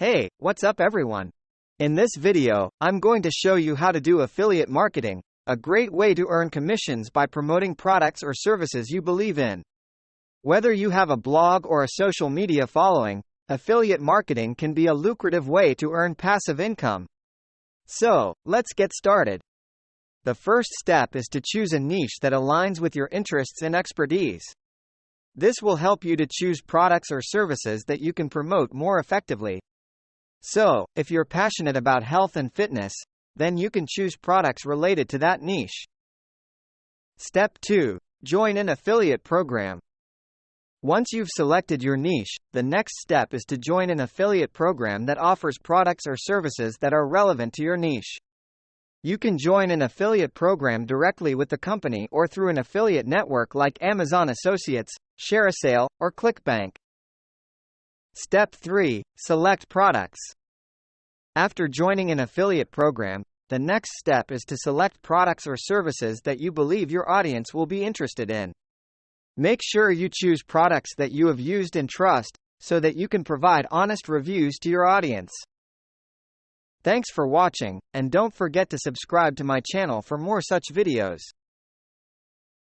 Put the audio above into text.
Hey, what's up everyone? In this video, I'm going to show you how to do affiliate marketing, a great way to earn commissions by promoting products or services you believe in. Whether you have a blog or a social media following, affiliate marketing can be a lucrative way to earn passive income. So, let's get started. The first step is to choose a niche that aligns with your interests and expertise. This will help you to choose products or services that you can promote more effectively. So, if you're passionate about health and fitness, then you can choose products related to that niche. Step 2. Join an affiliate program. Once you've selected your niche, the next step is to join an affiliate program that offers products or services that are relevant to your niche. You can join an affiliate program directly with the company or through an affiliate network like Amazon Associates, ShareASale, or ClickBank. Step 3. Select products. After joining an affiliate program, the next step is to select products or services that you believe your audience will be interested in. Make sure you choose products that you have used and trust, so that you can provide honest reviews to your audience. Thanks for watching, and don't forget to subscribe to my channel for more such videos.